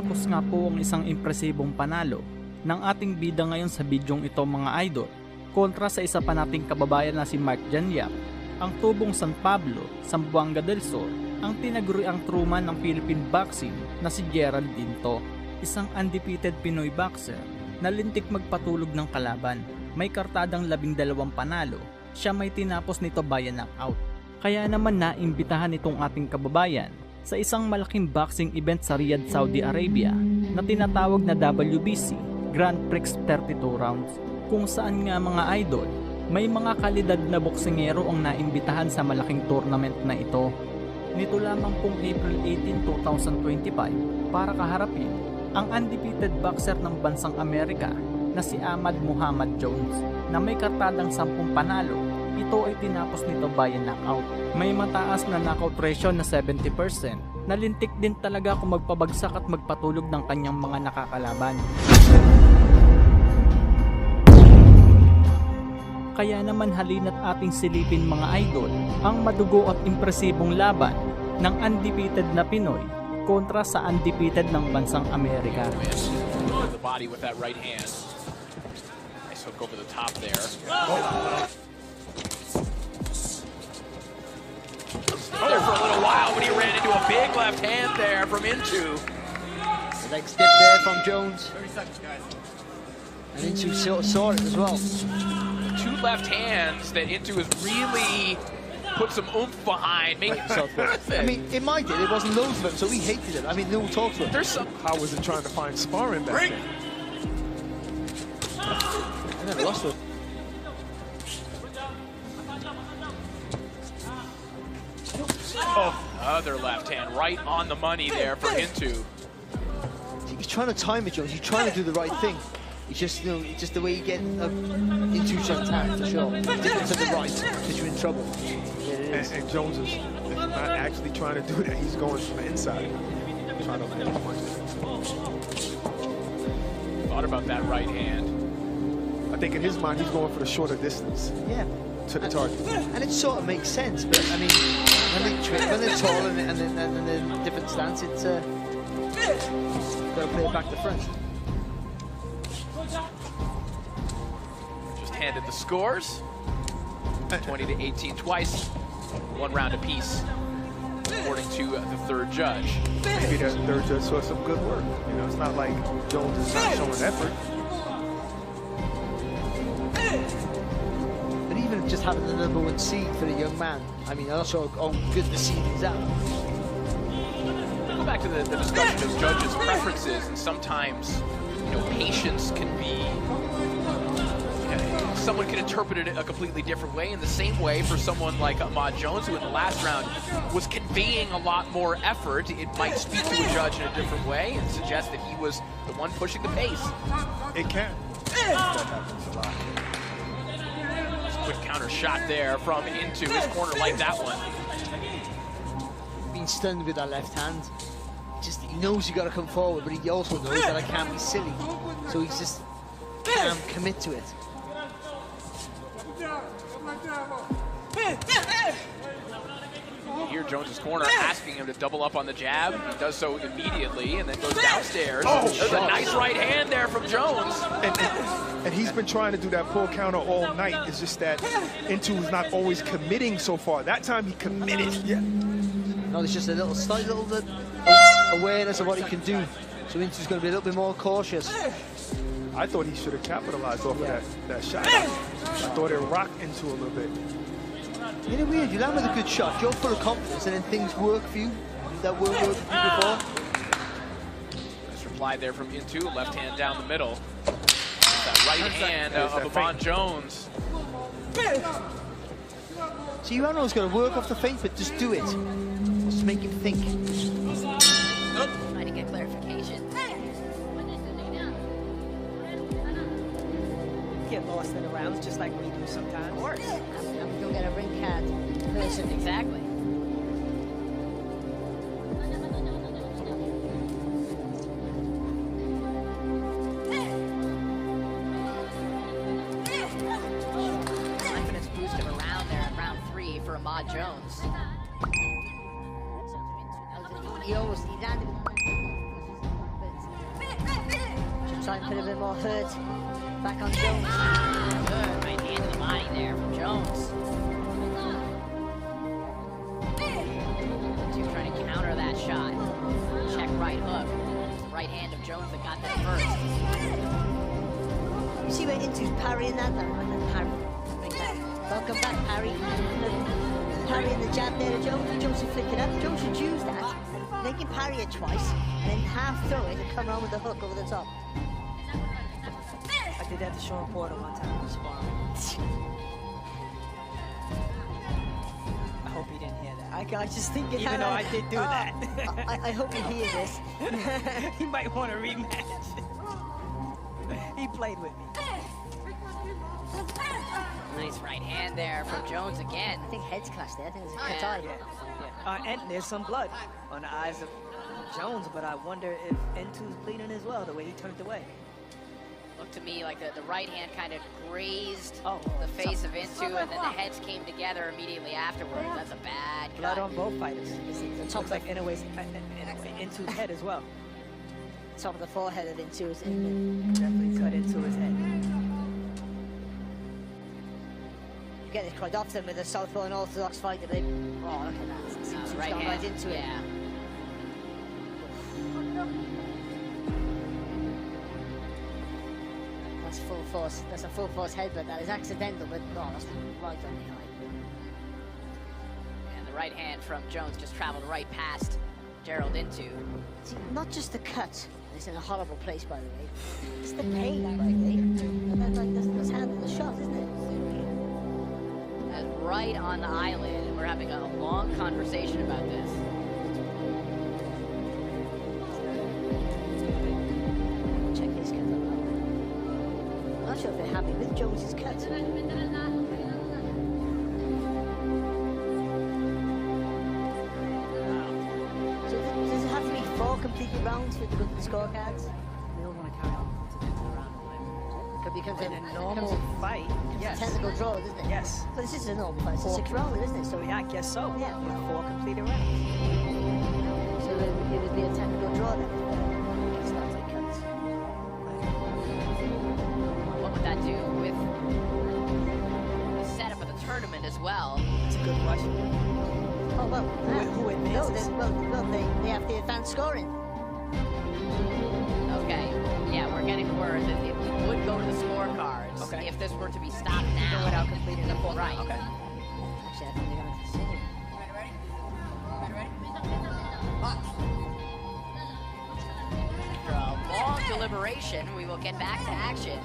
Natapos nga po ang isang impresibong panalo ng ating bida ngayon sa bidyong ito mga idol kontra sa isa pa nating kababayan na si Mark Janyap, ang tubong San Pablo, Zamboanga del Sur, ang tinaguriang truman ng Philippine boxing na si Gerald Dinto, isang undefeated Pinoy boxer na lintik magpatulog ng kalaban. May kartadang 12 panalo, siya may tinapos nito via knockout. Kaya naman naimbitahan itong ating kababayan sa isang malaking boxing event sa Riyadh, Saudi Arabia na tinatawag na WBC Grand Prix 32 rounds, kung saan nga mga idol may mga kalidad na boksingero ang naimbitahan sa malaking tournament na ito. Nito lamang pong April 18, 2025 para kaharapin ang undefeated boxer ng bansang Amerika na si Ahmad Muhammad Jones na may kartadang 10 panalo. Ito ay tinapos nito via knockout. May mataas na knockout ratio na 70%. Nalintik din talaga kung magpabagsak at magpatulog ng kanyang mga nakakalaban. Kaya naman halina't ating silipin mga idol ang madugo at impresibong laban ng undefeated na Pinoy kontra sa undefeated ng bansang Amerika. The body with that right hand. Nice hook over the top there. There for a little while when he ran into a big left hand there from Into. The leg stiff there from Jones. 30 seconds, guys. And Into sort of saw it as well. 2 left hands that Into has really put some oomph behind, making himself worth it. I mean, in my day, there wasn't loads of them, so we hated it. I mean, no one talked to him. There's some. How was it trying to find sparring back then? I never lost it. Oh, other left hand right on the money there for Into. He's trying to time it, Jones. He's trying to do the right thing. It's just, you know, it's just the way you get into some attack, for sure. Different to the right, because you're in trouble. Yeah, And Jones is not actually trying to do that. He's going from the inside, trying to land punches. Thought about that right hand. I think in his mind, he's going for the shorter distance. Yeah. To the target. And it sort of makes sense, but I mean, when they're tall and in different stance, it's got to play it back to front. Just handed the scores. 20 to 18 twice. 1 round apiece, according to the third judge. Maybe that third judge saw some good work. You know, it's not like Jones is not showing effort. But even just having the #1 seed for a young man, I mean, I'm not sure how good the seed is at. Go back to the discussion of judges' preferences, and sometimes, you know, patience can be. Someone can interpret it a completely different way. In the same way, for someone like Ahmad Jones, who in the last round was conveying a lot more effort, it might speak to a judge in a different way and suggest that he was the one pushing the pace. It can. That happens a lot. Quick counter shot there from Into his corner, like that one. Being stunned with that left hand. He knows you got to come forward, but he also knows that I can't be silly. So he's just can't commit to it. You hear Jones's corner asking him to double up on the jab. He does so immediately and then goes downstairs. There's a nice right hand there from Jones. And he's been trying to do that pull counter all night. It's just that Into is not always committing so far. That time he committed. Yeah. No, there's just a slight little bit awareness of what he can do. So Intu's going to be a little bit more cautious. I thought he should have capitalized off of that shot. I thought it rocked Into a little bit. Isn't it weird? You land with a good shot, you're full of confidence, and then things work for you that weren't working for you before. Nice reply there from Into, left hand down the middle. That right hand of Ahmad Jones. See, you don't know it's going to work off the feint, but just do it. Just make him think. Trying to get clarification. Get lost in the rounds just like we do sometimes. Of course. I'm going to get a ring cat person. Exactly. Confidence boosted around there in round 3 for Ahmad Jones. He landed. try and put a bit more hurt back on Jones. Good right hand to the body there from Jones. Two trying to counter that shot. Check right hook. Right hand of Jones that got that first. You see where Intu's parrying that? Parry. Welcome back, parry. Parrying the jab there to Jones. Jones should flick it up. Jones should use that. They can parry it twice, and then half throw it and come around with the hook over the top. I did that to Sean Porter one time in sparring. I hope he didn't hear that. I just think it Even though I did do that. I hope you hear this. He might want a rematch. He played with me. Nice right hand there from Jones again. I think heads clashed there. I think it's a cut Yeah. eye. Yeah. And there's some blood on the eyes of Jones, but I wonder if N2's bleeding as well, the way he turned away. Looked to me like the right hand kind of grazed Oh, the face of Intu, and then the heads came together immediately afterwards. That's a bad Blood cut. on both fighters. The top Looks like anyway, N2's head as well. top of the forehead of Intu is Definitely cut into his head. You get this quite often with a southpaw and orthodox fighter. They, oh, look at that. Intu's Right gone hand, right into it. yeah. That's full force. That's a full force headbutt. That is accidental, but no, that's right on the eye. And the right hand from Jones just traveled right past Gerald Intu. See, not just the cut. It's in a horrible place, by the way. It's the pain, frankly. That's handling the shot, isn't it? That's right on the eyelid, and we're having a long conversation about this. Check his cut. I'm not sure if they're happy with Jones's cut. So does it have to be 4 completed rounds for it to go to the scorecards? We don't want to carry on to the next round. Could become In a normal fight, yes. technical draw, isn't it? Yes. But this is a normal fight. It's a 6-rounder, isn't it? So Yeah, I guess so. Yeah. With 4 completed rounds. So it would be a technical draw then. It starts like cuts. What would that do with the setup of the tournament as well? It's a good question. Oh well. Who No, advances? they have the advanced scoring. Okay, yeah, we're getting word that it would go to the scorecards Okay. if this were to be stopped now. Even without completing the 4 Right. Okay. Actually, I think they're going to continue. After a long deliberation, we will get back to action.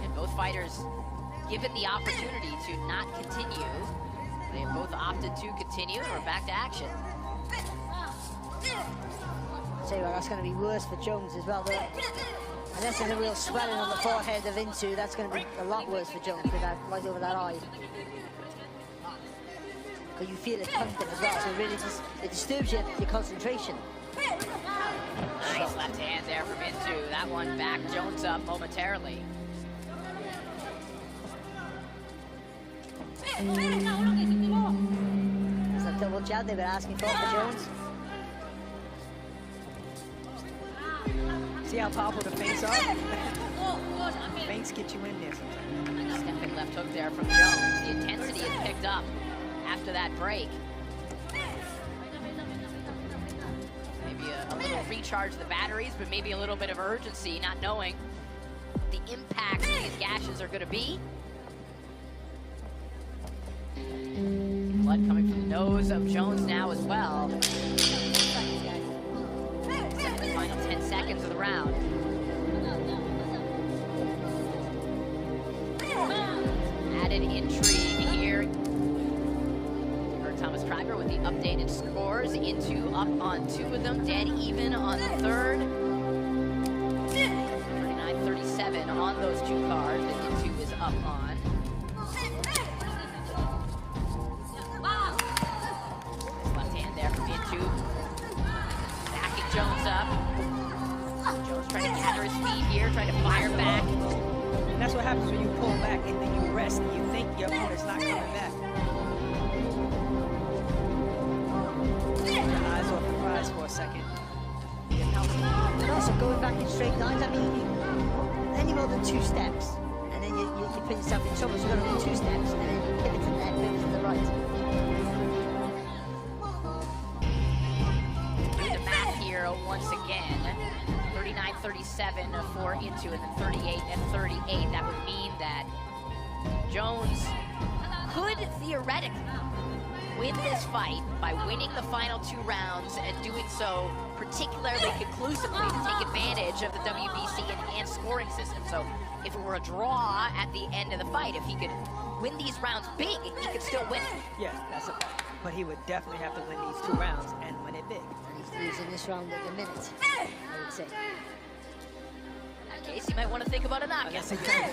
And both fighters given the opportunity to not continue. They have both opted to continue, and we're back to action. Tell you what, that's going to be worse for Jones as well, though. Unless there's a real swelling on the forehead of Intu, that's going to be a lot worse for Jones with that right over that eye. Because you feel it pumping as well, so it really just it disturbs your concentration. Nice left hand there from Intu. That one backed Jones up momentarily. It's a double jab they were asking for Jones. See how powerful the feints are? Feints get you in there sometimes. Stepping left hook there from Jones. The intensity is picked up after that break. Maybe a little recharge of the batteries, but maybe a little bit of urgency, not knowing the impact these gashes are going to be. Blood coming from the nose of Jones now as well. The final 10 seconds of the round. Added intrigue here. Heard Thomas Triber with the updated scores. Intu up on 2 of them, dead even on the 3rd. 39-37 on those 2 cards that Intu is up on. Nice left hand there from Intu. Backing Jones up. Jones trying to gather his feet here, trying to fire back. And that's what happens when you pull back and then you rest and you think your opponent's not coming back. Your eyes off the prize for a second. And also going back in straight lines, I mean, any more than 2 steps, and then you put yourself in trouble. So you've got to do 2 steps, and then you pivot to the left, pivot to the right. Do the math here once again. 39-37 for Into, and then 38 and 38. That would mean that Jones could theoretically win this fight by winning the final 2 rounds and doing so particularly conclusively to take advantage of the WBC enhanced scoring system. So if it were a draw at the end of the fight, if he could win these rounds big, he could still win it. Yeah, that's a fact. But he would definitely have to win these 2 rounds and win it big. And he's losing this round at the minute, I would say. In that case, you might want to think about a knockout. Unless he gets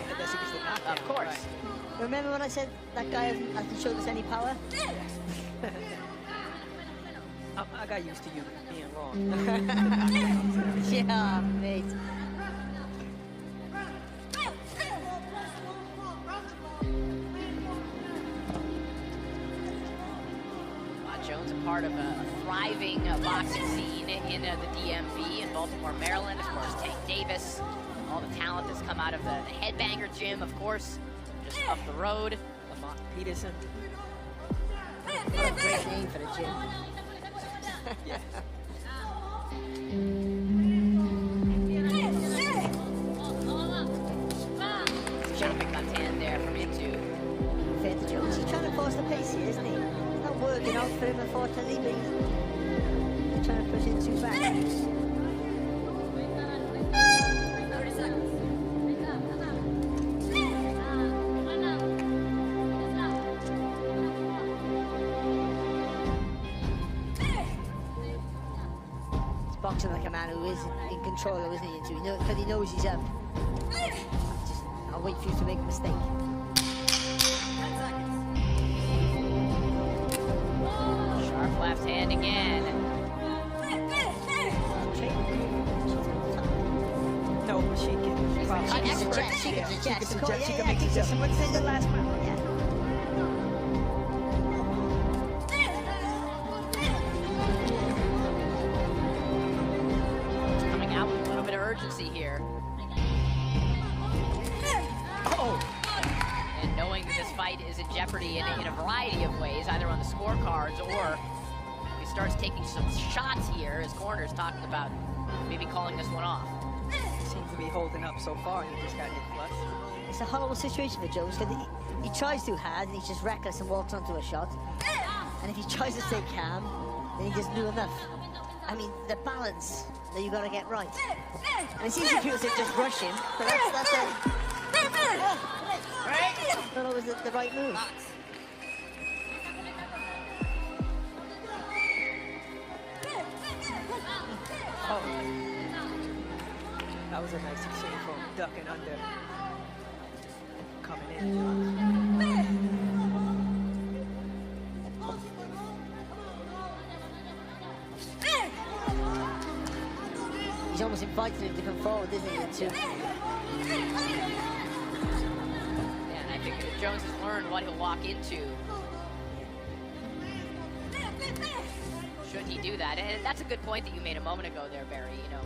the knockout. Of course. Remember when I said that guy hasn't showed us any power? I got used to you being wrong. Yeah, mate. Jones, a part of a thriving boxing scene in the DMV in Baltimore, Maryland. Of course, Tank Davis, all the talent that's come out of the Headbanger gym, of course, just up the road. Lamont Peterson. What a great name for the gym. Yeah. Jumping left hand there from Into. Fair to Jones. He's trying to force the pace here, isn't he? It's not working out for him, unfortunately, but he's trying to push Into back. 30 seconds. Boxing like a man who is in control, isn't he? Because he knows he's up. Just, I'll wait for you to make a mistake. Sharp left hand again. No, but she can. She can suggest. She can suggest. She can make suggestions. What's in the last round? Yeah. Urgency here. And knowing that this fight is in jeopardy in a variety of ways, either on the scorecards or if he starts taking some shots here, his corner's talking about maybe calling this one off. Seems to be holding up so far. He just got hit flush. It's a horrible situation for Jones because he tries too hard and he's just reckless and walks onto a shot. And if he tries to stay calm, then he doesn't do enough. I mean, the balance that you got to get right. And it's easy for people to just rush him, but that's it. I thought it was the right move. Oh. That was a nice exchange from ducking under. Coming in. He's almost invited him to come forward, isn't he? Yeah, and I think that Jones has learned what he'll walk into. Should he do that? And that's a good point that you made a moment ago there, Barry. You know,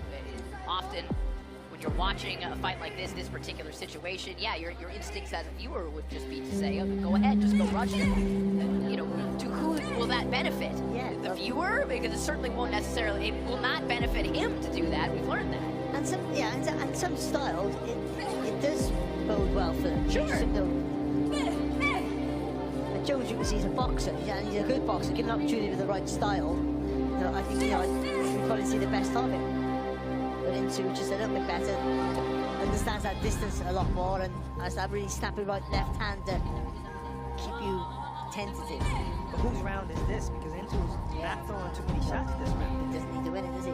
often when you're watching a fight like this particular situation, yeah, your instincts as a viewer would just be to say, oh, go ahead, just go rush him. You know, to who will that benefit? Yeah, the viewer? Because it certainly won't necessarily, it will not benefit him to do that. We've learned that. And some styles, it does bode well for them. Sure. But Jones, you can see, he's a boxer, and he's a good boxer. Given an opportunity with the right style, I think we probably see the best of him. But Into just a little bit better, understands that distance a lot more, and has that really snappy right left hand to keep you tentative. But whose round is this? Because Intu's not throwing too many shots this round. He doesn't need to win it, does he?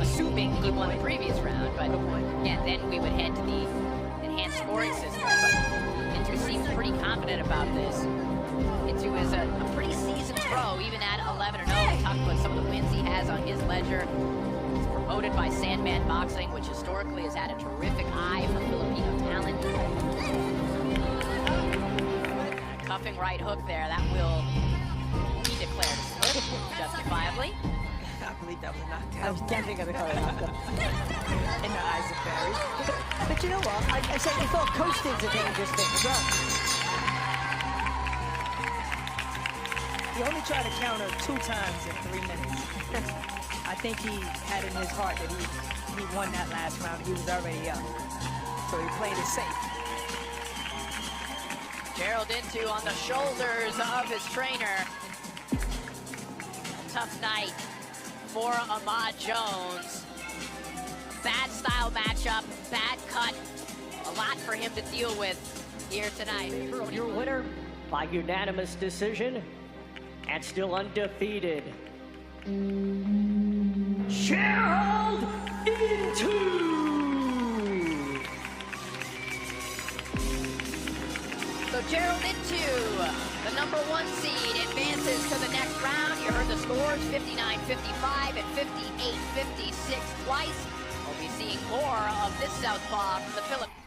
Assuming he won the previous round, but yeah, then we would head to the enhanced scoring system. But Into seems pretty confident about this. Into is a pretty seasoned pro, even at 11-0. We talked about some of the wins he has on his ledger. He's promoted by Sandman Boxing, which historically has had a terrific eye for Filipino talent. A cuffing right hook there, that will be declared a slip, justifiably. believe that was a I knockdown. was definitely going to call it knockdown. In the eyes of Barry. But you know what? I said we thought coasting's a dangerous thing as well. He only tried to counter 2 times in 3 minutes. I think he had in his heart that he won that last round. He was already up. So he played it safe. Gerald into on the shoulders of his trainer. Tough night for Ahmad Jones. Bad style matchup, bad cut. A lot for him to deal with here tonight. Your winner by unanimous decision and still undefeated, Gerald Into. So Gerald Into, the #1 seed, advances to the next round. You heard the scores, 59-55 and 58-56 twice. We'll be seeing more of this southpaw from the Philippines.